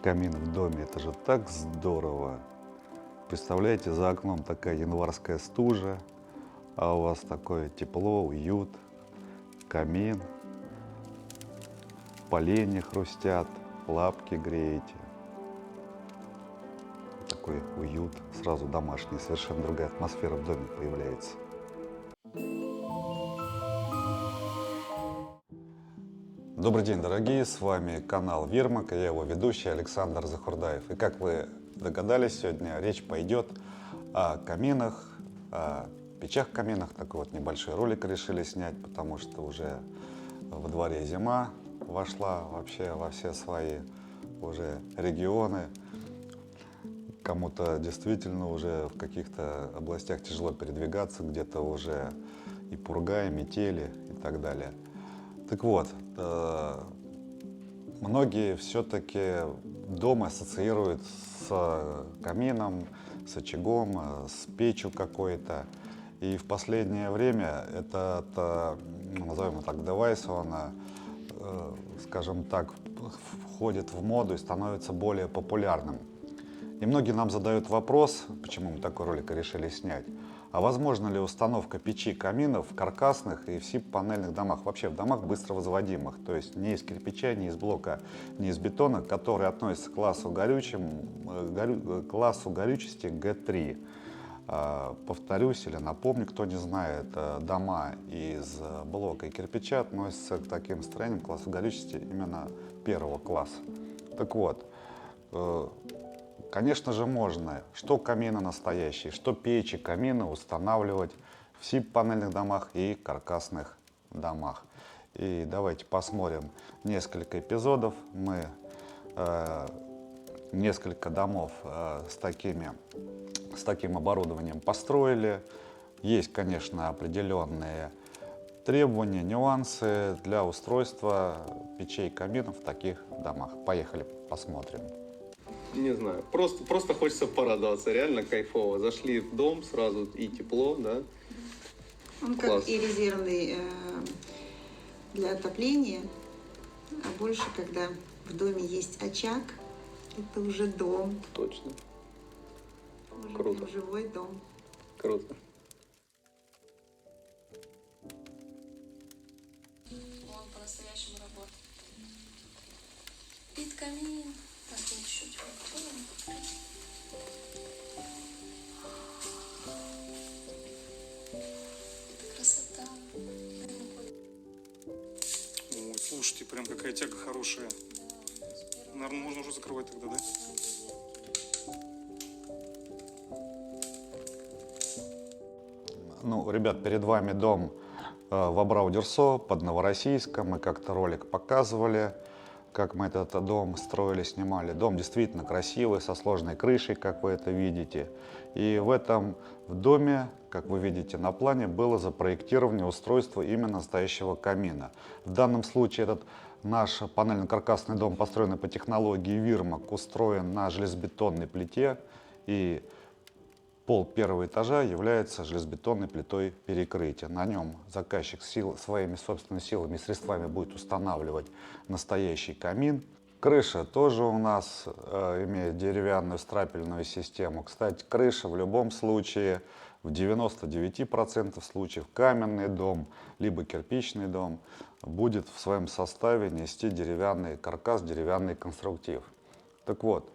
Камин в доме, это же так здорово. Представляете, за окном такая январская стужа, а у вас такое тепло, уют, камин, поленья хрустят, лапки греете. Такой уют, сразу домашний, совершенно другая атмосфера в доме появляется. Добрый день, дорогие, с вами канал Вирмак, и я его ведущий Александр Захурдаев. И как вы догадались, сегодня речь пойдет о каминах, о печах-каминах. Такой вот небольшой ролик решили снять, потому что уже во дворе зима вошла вообще во все свои уже регионы. Кому-то действительно уже в каких-то областях тяжело передвигаться, где-то уже и пурга, и метели, и так далее. Так вот, многие все-таки дом ассоциируют с камином, с очагом, с печью какой-то. И в последнее время этот, назовем его так, девайс, он, скажем так, входит в моду и становится более популярным. И многие нам задают вопрос, почему мы такой ролик решили снять, а возможно ли установка печи каминов в каркасных и в СИП-панельных домах, вообще в домах быстровозводимых, то есть не из кирпича, не из блока, не из бетона, которые относятся к классу горючести Г3. Повторюсь или напомню, кто не знает, дома из блока и кирпича относятся к таким строениям классу горючести именно первого класса. Так вот, конечно же, можно что камины настоящие, что печи, камины устанавливать в СИП-панельных домах и каркасных домах. И давайте посмотрим несколько эпизодов. Мы несколько домов с таким оборудованием построили. Есть, конечно, определенные требования, нюансы для устройства печей и каминов в таких домах. Поехали, посмотрим. Не знаю, просто хочется порадоваться, реально кайфово. Зашли в дом, сразу и тепло, да? Он Класс. как и резервный для отопления, а больше, когда в доме есть очаг, это уже дом, Точно, уже Круто. прям живой дом. круто. Он по-настоящему работает. Пит камин. Так, я чуть-чуть открою. Это красота. Ой, слушайте, прям какая тяга хорошая. Наверное, можно уже закрывать тогда, да? Ну, ребят, перед вами дом в Абрау-Дюрсо под Новороссийском. Мы как-то ролик показывали, как мы этот дом строили, снимали. Дом действительно красивый, со сложной крышей, как вы это видите. И в этом доме, как вы видите на плане, было запроектировано устройство именно настоящего камина. В данном случае этот наш панельно-каркасный дом, построенный по технологии Вирмак, устроен на железобетонной плите. И пол первого этажа является железобетонной плитой перекрытия. На нем заказчик своими собственными силами и средствами будет устанавливать настоящий камин. Крыша тоже у нас имеет деревянную страпельную систему. Кстати, крыша в любом случае, в 99% случаев, каменный дом, либо кирпичный дом, будет в своем составе нести деревянный каркас, деревянный конструктив. Так вот,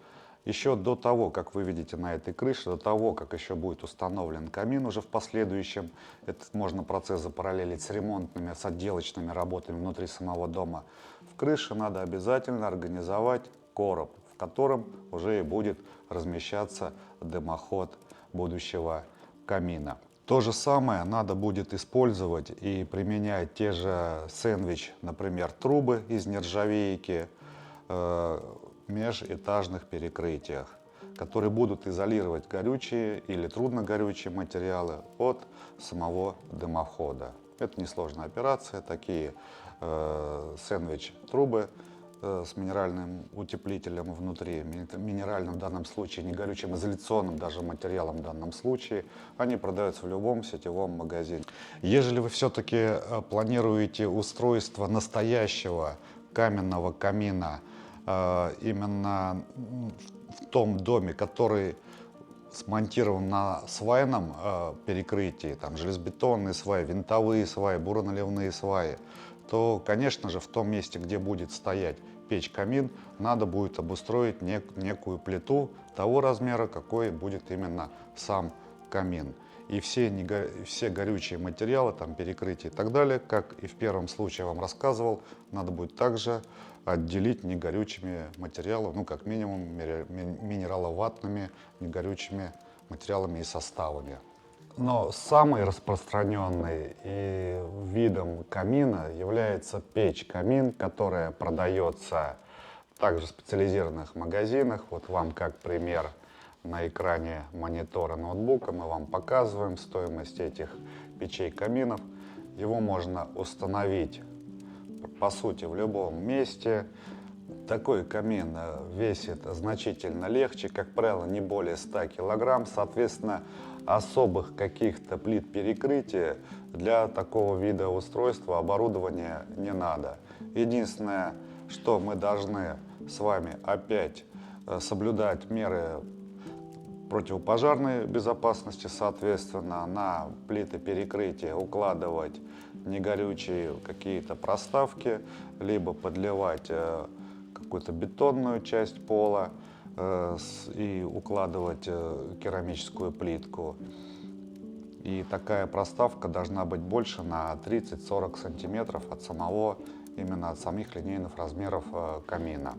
еще до того, как вы видите на этой крыше, до того, как еще будет установлен камин уже в последующем, этот можно процесс запараллелить с ремонтными, с отделочными работами внутри самого дома, в крыше надо обязательно организовать короб, в котором уже и будет размещаться дымоход будущего камина. То же самое надо будет использовать и применять те же сэндвич, например, трубы из нержавейки, межэтажных перекрытиях, которые будут изолировать горючие или трудногорючие материалы от самого дымохода. Это несложная операция, такие сэндвич-трубы с минеральным утеплителем внутри, минеральным в данном случае, не горючим, изоляционным даже материалом в данном случае, они продаются в любом сетевом магазине. Ежели вы все-таки планируете устройство настоящего каменного камина именно в том доме, который смонтирован на свайном перекрытии, там железобетонные сваи, винтовые сваи, буроналивные сваи, то, конечно же, в том месте, где будет стоять печь-камин, надо будет обустроить некую плиту того размера, какой будет именно сам камин. И все горючие материалы, там, перекрытие и так далее, как и в первом случае я вам рассказывал, надо будет также отделить негорючими материалами, ну, как минимум, минераловатными негорючими материалами и составами. Но самый распространенный и видом камина является печь-камин, которая продается также в специализированных магазинах. Вот вам как пример на экране монитора ноутбука мы вам показываем стоимость этих печей-каминов. Его можно установить по сути в любом месте. Такой камин весит значительно легче, как правило, не более 100 килограмм. Соответственно, особых каких-то плит перекрытия для такого вида устройства, оборудования не надо. Единственное, что мы должны с вами опять соблюдать меры противопожарной безопасности, соответственно, на плиты перекрытия укладывать негорючие какие-то проставки, либо подливать какую-то бетонную часть пола и укладывать керамическую плитку. И такая проставка должна быть больше на 30-40 сантиметров от самих линейных размеров камина.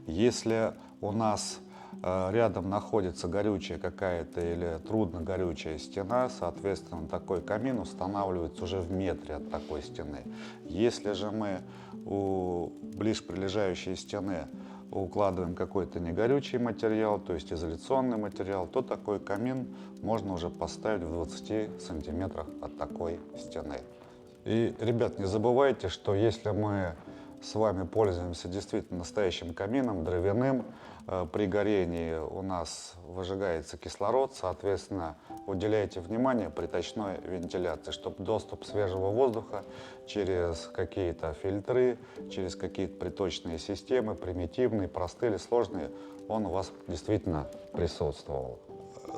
Если у нас рядом находится горючая какая-то или трудно горючая стена, соответственно, такой камин устанавливается уже в метре от такой стены. Если же мы у ближе прилежащей стены укладываем какой-то негорючий материал, то есть изоляционный материал, то такой камин можно уже поставить в 20 сантиметрах от такой стены. И, ребят, не забывайте, что если мы с вами пользуемся действительно настоящим камином, дровяным, при горении у нас выжигается кислород, соответственно, уделяйте внимание приточной вентиляции, чтобы доступ свежего воздуха через какие-то фильтры, через какие-то приточные системы, примитивные, простые или сложные, он у вас действительно присутствовал.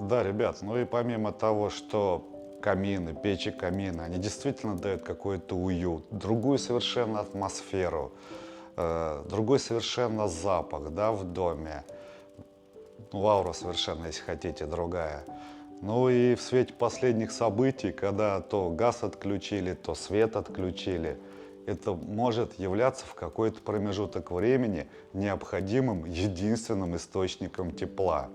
Да, ребят, ну и помимо того, что камины, печи камины, они действительно дают какой-то уют, другую совершенно атмосферу, другой совершенно запах, да, в доме. Ну, аура совершенно, если хотите, другая. Ну и в свете последних событий, когда то газ отключили, то свет отключили, это может являться в какой-то промежуток времени необходимым единственным источником тепла.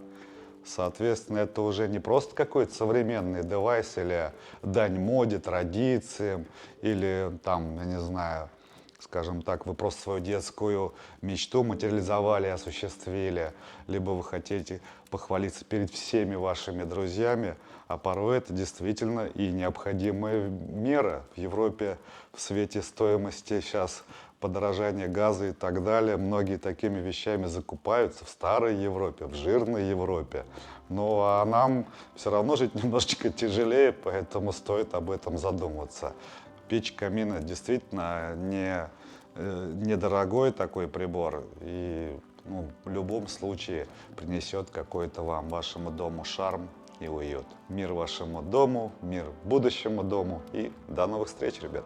Соответственно, это уже не просто какой-то современный девайс или дань моде, традициям, или там, я не знаю, скажем так, вы просто свою детскую мечту материализовали, осуществили, либо вы хотите похвалиться перед всеми вашими друзьями, а порой это действительно и необходимая мера. В Европе в свете стоимости сейчас подорожания газа и так далее, многие такими вещами закупаются в старой Европе, в жирной Европе. Ну а нам все равно жить немножечко тяжелее, поэтому стоит об этом задуматься. Печь камина действительно недорогой такой прибор и в любом случае принесет какой-то вашему дому шарм и уют. Мир вашему дому, мир будущему дому и до новых встреч, ребят!